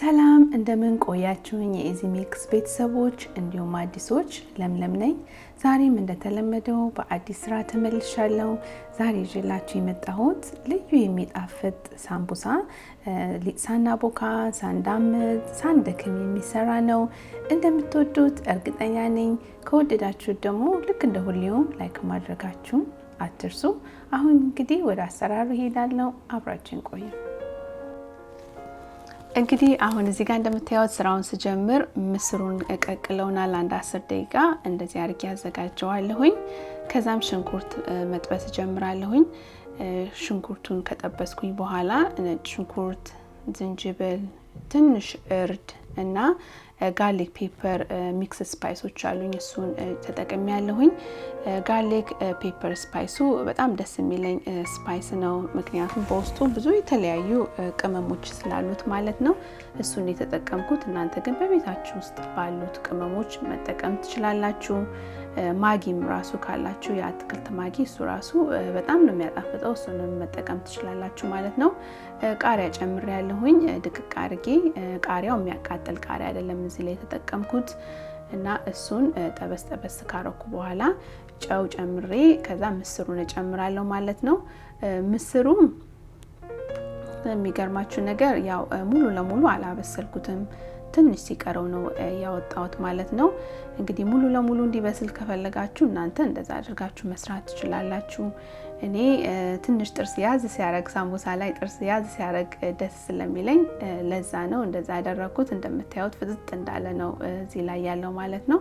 ሰላም እንደምን ቆያችሁኝ የኢዚ ሚክስ ቤተሰቦች እንዲሁም አዲሶች ለምለም ነኝ። ዛሬም እንደተለመደው በአዲስ ስራ ተመልሻለሁ። ዛሬ ይዤላችሁ የመጣሁት ልዩ የሚጣፍጥ ሳምቡሳ ሳናቦካ ሳንዳምጥ ሳንደክም የሚሰራ ነው። እንደምትወዱት እርግጠኛ ነኝ። ከወደዳችሁት ደግሞ ልክ እንደ ሁሌውም ላይክ ማድረጋችሁን አትርሱ። አሁን እንግዲህ ወደ አሰራሩ ሄዳለሁ። አብራችን ቆዩ። እንግዲህ አሁን እዚህ ጋር እንደምታዩት ስራውን ስጀምር ምስሩን እቀቅለውናል አንድ 10 ደቂቃ እንደዚህ አድርጌ አዘጋጀዋለሁኝ። ከዛም ሽንኩርት መጥበስ ጀምራለሁኝ። ሽንኩርቱን ከጠበስኩኝ በኋላ ነጭ ሽንኩርት፣ ዝንጅብል፣ ትንሽ እርድ እና ጋርሊክ ፔፐር ሚክስ ስፓይሶች አሉኝ እሱን ተጠቅሜያለሁኝ። ጋርሊክ ፔፐር ስፓይሱ በጣም ደስ የሚለኝ ስፓይስ ነው፣ ምክንያቱም በውስጡ ብዙ የተለያዩ ቅመሞች ስላሉት ማለት ነው። እሱን የተጠቀምኩት። እናንተ ግን በቤታችሁ ውስጥ ባሉት ቅመሞች መጠቀም ትችላላችሁ። ማጊም ራሱ ካላችሁ የአትክልት ማጊ እሱ ራሱ በጣም ነው የሚያጣፍጠው፣ እሱንም መጠቀም ትችላላችሁ ማለት ነው። ቃሪያ ጨምሬያለሁኝ ድቅቅ አድርጌ። ቃሪያው የሚያቃጥል ቃሪያ አይደለም እዚህ ላይ የተጠቀምኩት እና እሱን ጠበስ ጠበስ ካረኩ በኋላ ጨው ጨምሬ ከዛ ምስሩን እጨምራለሁ ማለት ነው። ምስሩ የሚገርማችሁ ነገር ያው ሙሉ ለሙሉ አላበሰልኩትም፣ ትንሽ ሲቀረው ነው ያወጣሁት ማለት ነው። እንግዲህ ሙሉ ለሙሉ እንዲበስል ከፈለጋችሁ እናንተ እንደዛ አድርጋችሁ መስራት ትችላላችሁ። እኔ ትንሽ ጥርስ ያዝ ሲያረግ ሳምቡሳ ላይ ጥርስ ያዝ ሲያረግ ደስ ስለሚለኝ ለዛ ነው እንደዛ ያደረኩት። እንደምታዩት ፍጥጥ እንዳለ ነው እዚህ ላይ ያለው ማለት ነው።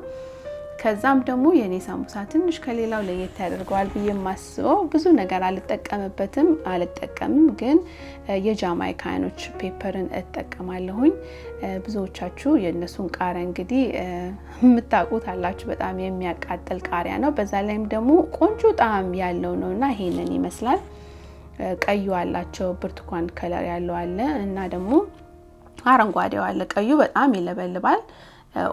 ከዛም ደግሞ የኔ ሳምቡሳ ትንሽ ከሌላው ለየት ያደርገዋል ብዬ ማስበው ብዙ ነገር አልጠቀምም፣ ግን የጃማይካኖች ፔፐርን እጠቀማለሁኝ። ብዙዎቻችሁ የነሱን ቃሪያ እንግዲህ የምታውቁት አላችሁ። በጣም የሚያቃጥል ቃሪያ ነው፣ በዛ ላይም ደግሞ ቆንጆ ጣዕም ያለው ነውና ይሄንን ይመስላል። ቀዩ አላቸው፣ ብርቱካን ከለር ያለው አለ እና ደግሞ አረንጓዴው አለ። ቀዩ በጣም ይለበልባል።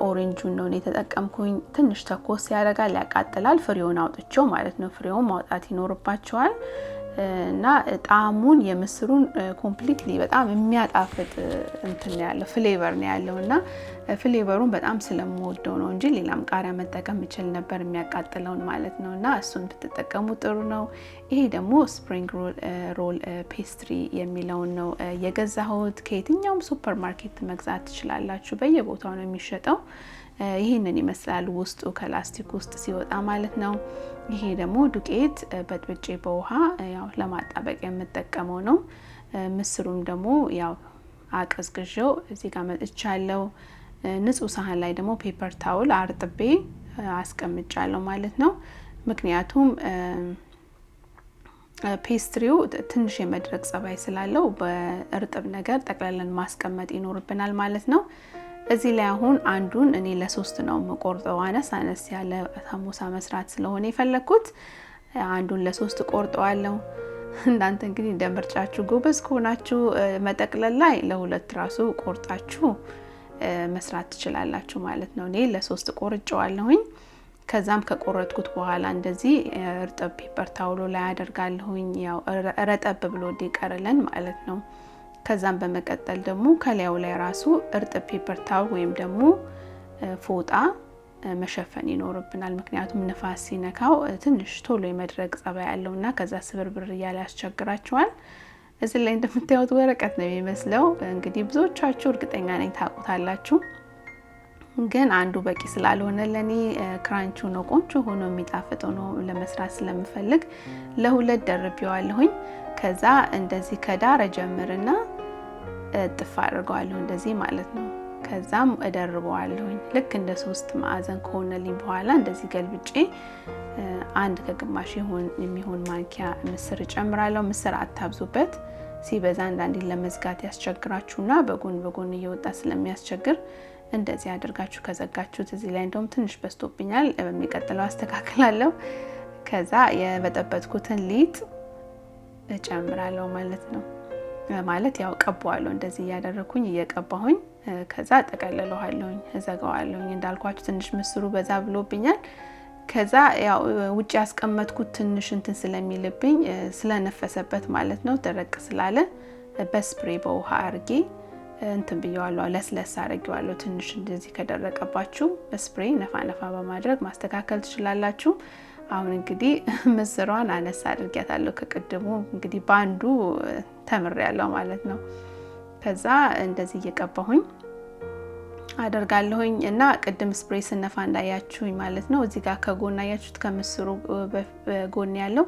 ኦሬንጁን ነው የተጠቀምኩኝ። ትንሽ ተኮስ ያደርጋል፣ ያቃጥላል። ፍሬውን አውጥቼው ማለት ነው። ፍሬውን ማውጣት ይኖርባቸዋል እና ጣዕሙን የምስሩን ኮምፕሊትሊ በጣም የሚያጣፍጥ እንትን ያለው ፍሌቨር ነው ያለውና ፍሌቨሩን በጣም ስለምወደው ነው እንጂ ሌላም ቃሪያ መጠቀም እችል ነበር የሚያቃጥለውን ማለት ነውና እሱን ብትጠቀሙ ጥሩ ነው። ይሄ ደግሞ ስፕሪንግ ሮል ፔስትሪ የሚለውን ነው የገዛሁት። ከየትኛውም ሱፐር ማርኬት መግዛት ትችላላችሁ፣ በየቦታው ነው የሚሸጠው። ይሄንን ይመስላል ውስጡ ከላስቲክ ውስጥ ሲወጣ ማለት ነው። ይሄ ደግሞ ዱቄት በጥብጬ በውሃ ያው ለማጣበቅ የምጠቀመው ነው። ምስሩም ደግሞ ያው አቀዝቅዤው እዚህ ጋር መጥቻለሁ። ንጹህ ሳህን ላይ ደግሞ ፔፐር ታውል አርጥቤ አስቀምጫለሁ ማለት ነው። ምክንያቱም ፔስትሪው ትንሽ የመድረቅ ጸባይ ስላለው በእርጥብ ነገር ጠቅላላን ማስቀመጥ ይኖርብናል ማለት ነው። እዚህ ላይ አሁን አንዱን እኔ ለ3 ነው መቆርጠው፣ አነስ ያለ ሳምቡሳ መስራት ስለሆነ የፈለኩት አንዱን ለ3 ቆርጠዋለሁ። እናንተ እንግዲህ እንደምርጫችሁ ጎበዝ ከሆናችሁ መጠቅለል ላይ ለ2 ራሱ ቆርጣችሁ መስራት ትችላላችሁ ማለት ነው። እኔ ለ3 ቆርጬዋለሁኝ። ከዛም ከቆረጥኩት በኋላ እንደዚህ እርጥብ ፔፐር ታውሎ ላይ አደርጋለሁኝ፣ ያው ረጠብ ብሎ እንዲቀርልን ማለት ነው። ከዛም በመቀጠል ደግሞ ከላዩ ላይ ራሱ እርጥብ ፔፐር ታውል ወይም ደግሞ ፎጣ መሸፈን ይኖርብናል። ምክንያቱም ንፋስ ሲነካው ትንሽ ቶሎ የመድረቅ ጸባይ ያለውና ከዛ ስብርብር እያለ ያስቸግራችኋል። እዚህ ላይ እንደምታዩት ወረቀት ነው የሚመስለው። እንግዲህ ብዙዎቻችሁ እርግጠኛ ነኝ ታውቁታላችሁ፣ ግን አንዱ በቂ ስላልሆነ ለኔ ክራንቹ ነው ቆንጆ ሆኖ የሚጣፍጠው ነው ለመስራት ስለምፈልግ ለ2 ደርቤዋለሁኝ። ከዛ እንደዚህ ከዳር ጀምርና ጥፋ አድርገዋለሁ እንደዚህ ማለት ነው። ከዛም እደርበዋለሁኝ ልክ እንደ 3 ማዕዘን ከሆነልኝ በኋላ እንደዚህ ገልብጬ አንድ ከግማሽ የሚሆን ማንኪያ ምስር ጨምራለሁ። ምስር አታብዙበት፣ ሲበዛ አንዳንዴ ለመዝጋት ያስቸግራችሁና በጎን እየወጣ ስለሚያስቸግር እንደዚህ አድርጋችሁ ከዘጋችሁት። እዚህ ላይ እንደውም ትንሽ በስቶብኛል፣ በሚቀጥለው አስተካክላለሁ። ከዛ የበጠበጥኩትን ሊጥ እጨምራለሁ ማለት ነው። ማለት ያው ቀባዋለሁ እንደዚህ እያደረኩኝ እየቀባሁኝ ከዛ ጠቀልለዋለሁኝ፣ እዘጋዋለሁኝ። እንዳልኳችሁ ትንሽ ምስሩ በዛ ብሎብኛል። ከዛ ያው ውጪ ያስቀመጥኩት ትንሽ እንትን ስለሚልብኝ ስለነፈሰበት ማለት ነው ደረቅ ስላለ በስፕሬ በውሃ አርጌ እንትን ብየዋለሁ ለስለስ አድርጌዋለሁ። ትንሽ እንደዚህ ከደረቀባችሁ ስፕሬይ ነፋ ነፋ በማድረግ ማስተካከል ትችላላችሁ። አሁን እንግዲህ ምስሯን አነሳ አድርጊያታለሁ ከቀደሙ እንግዲህ ባንዱ ተምሬያለሁ ማለት ነው። ከዛ እንደዚህ እየቀባሁኝ አደርጋለሁኝ እና ቅድም ስፕሬይ ስነፋ እንዳያችሁኝ ማለት ነው። እዚህ ጋር ከጎን አያችሁት ከምስሩ በጎን ያለው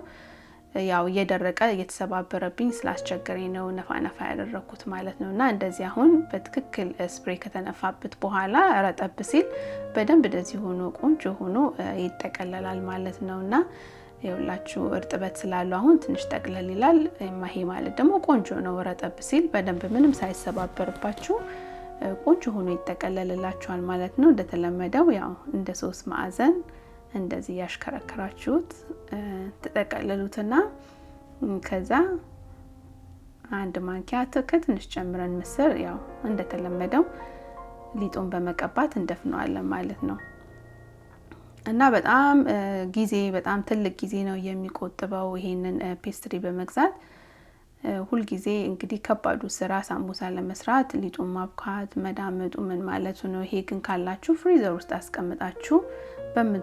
ያው እየደረቀ እየተሰባበረብኝ ስላስቸገረኝ ነው ነፋ ነፋ ያደረኩት ማለት ነውና እንደዚህ አሁን በትክክል ስፕሬይ ከተነፋበት በኋላ ረጠብ ሲል በደንብ እንደዚህ ሆኖ ቆንጆ ሆኖ ይጠቀለላል ማለት ነውና ይኸውላችሁ እርጥበት ስላለው አሁን ትንሽ ጠቅለል ይላል። ይሄ ማለት ደግሞ ቆንጆ ነው። ረጠብ ሲል በደንብ ምንም ሳይሰባበርባችሁ ቆንጆ ሆኖ ይጠቀለልላችኋል ማለት ነው። እንደተለመደው ያው እንደ 3 ማዕዘን እንደዚህ ያሽከረከራችሁት ተጠቀለሉትና ከዛ አንድ ማንኪያ ትንሽ ጨምረን ምስር ያው እንደተለመደው ሊጡን በመቀባት እንደፍነዋለን ማለት ነው። እና በጣም ትልቅ ጊዜ ነው የሚቆጥበው ይሄንን ፔስትሪ በመግዛት። ሁል ጊዜ እንግዲህ ከባዱ ስራ ሳምቡሳ ለመስራት ሊጡን ማብካት መዳመጡ ምን ማለቱ ነው። ይሄ ግን ካላችሁ ፍሪዘር ውስጥ አስቀምጣችሁ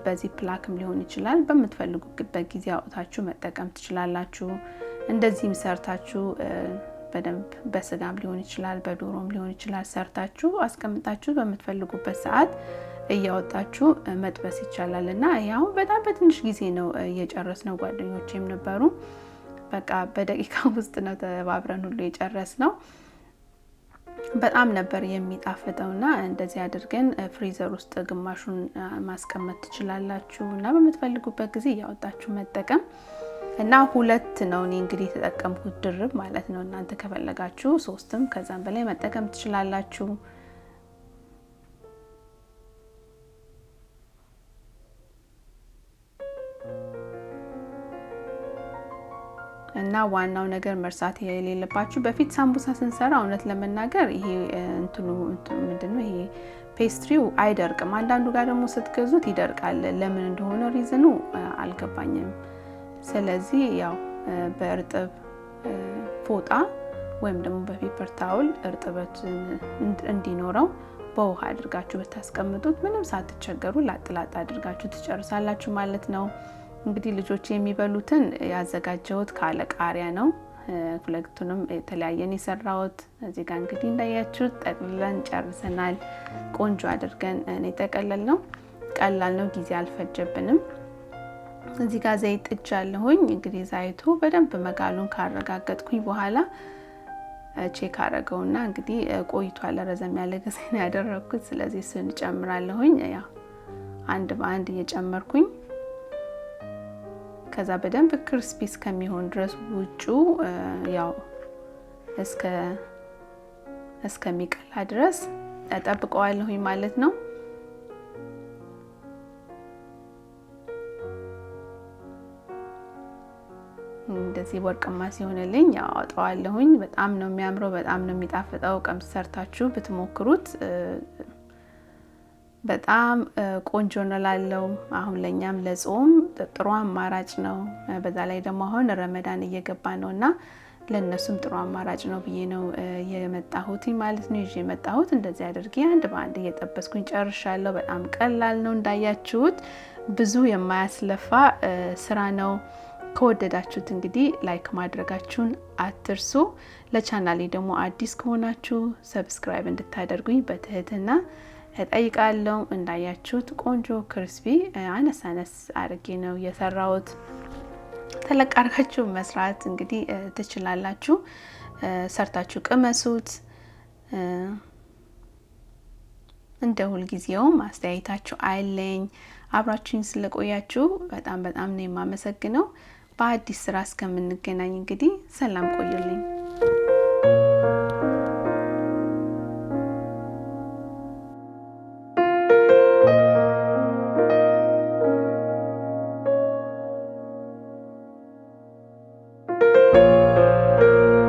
በዚህ ፕላክም ሊሆን ይችላል በመትፈልጉበት ጊዜ አውጣችሁ መጠቀም ትችላላችሁ። እንደዚህም ሰርታችሁ በደንብ በስጋም ሊሆን ይችላል በዶሮም ሊሆን ይችላል ሰርታችሁ አስቀምጣችሁ በመትፈልጉበት ሰዓት እያወጣችሁ መጥበስ ይቻላልና ያው በጣም በትንሽ ጊዜ ነው የጨረስነው። ጓደኞቼም ነበሩ በቃ በደቂቃ ውስጥ ነው ተባብረን ሁሉ የጨረስነው። በጣም ነበር የሚጣፍጠውና እንደዚህ አድርገን ፍሪዘር ውስጥ ግማሹን ማስቀመጥ ትችላላችሁ እና በመትፈልጉበት ጊዜ ያወጣችሁ መጠቀም እና 2 ነው እኔ እንግዲህ ተጠቀምኩት ድርብ ማለት ነው። እናንተ ከፈለጋችሁ 3ም ከዛም በላይ መጠቀም ትችላላችሁ። እና ዋናው ነገር መርሳት የሌለባችሁ በፊት ሳምቡሳ ስንሰራ እውነት ለመናገር ይሄ እንትኑ ምንድነው ይሄ ፔስትሪው አይደርቅም። አንዳንዱ ጋር ደግሞ ስትገዙት ይደርቃል። ለምን እንደሆነ ሪዝኑ አልገባኝም። ስለዚህ ያው በእርጥብ ፎጣ ወይም ደግሞ በፔፐር ታውል እርጥበት እንዲኖረው በውሃ አድርጋችሁ ብታስቀምጡት ምንም ሳትቸገሩ ላጥላጥ አድርጋችሁ ትጨርሳላችሁ ማለት ነው። እንግዲህ ልጆች የሚበሉትን ያዘጋጀሁት ካለ ቃሪያ ነው። ሁለቱንም የተለያየን የሰራሁት እዚህ ጋር እንግዲህ እንዳያችሁት ጠቅልለን ጨርሰናል። ቆንጆ አድርገን የተቀለልነው ቀላል ነው፣ ጊዜ አልፈጀብንም። እዚህ ጋር ዘይት ጥጃለሁኝ። እንግዲህ ዘይቱ በደንብ መጋሉን ካረጋገጥኩኝ በኋላ ቼክ አረገውና እንግዲህ ቆይቷል፣ ረዘም ያለ ጊዜ ነው ያደረኩት። ስለዚህ እሱን ጨምራለሁኝ። ያው አንድ በአንድ እየጨመርኩኝ ከዛ በደንብ ክሪስፒ እስከሚሆን ድረስ ውጩ ያው እስከሚቀላ ድረስ ተጠብቀዋለሁኝ ማለት ነው። እንደዚህ ወርቅማ ሲሆንልኝ ያው አውጣዋለሁኝ። በጣም ነው የሚያምረው፣ በጣም ነው የሚጣፍጠው። ቀምስ ሰርታችሁ ብትሞክሩት በጣም ቆንጆ ነው ላለው። አሁን ለኛም ለጾም ጥሩ አማራጭ ነው። በዛ ላይ ደግሞ አሁን ረመዳን እየገባ ነውና ለነሱም ጥሩ አማራጭ ነው ብዬ ነው የመጣሁት ማለት ነው። ይዤ የመጣሁት እንደዚህ አድርጌ አንድ በአንድ እየጠበስኩኝ ጨርሻለሁ። በጣም ቀላል ነው እንዳያችሁት፣ ብዙ የማያስለፋ ስራ ነው። ከወደዳችሁት እንግዲህ ላይክ ማድረጋችሁን አትርሱ። ለቻናሌ ደግሞ አዲስ ከሆናችሁ ሰብስክራይብ እንድታደርጉኝ በትህትና እጠይቃለሁ። እንዳያችሁት ቆንጆ ክሪስፒ አነስ አድርጌ ነው የሰራሁት። ተለቅ አድርጋችሁ መስራት እንግዲህ ትችላላችሁ። ሰርታችሁ ቅመሱት። እንደ ሁልጊዜውም አስተያየታችሁ አይለኝ። አብራችሁኝ ስለቆያችሁ በጣም ነው የማመሰግነው። በአዲስ ስራ እስከምንገናኝ እንግዲህ ሰላም ቆዩልኝ።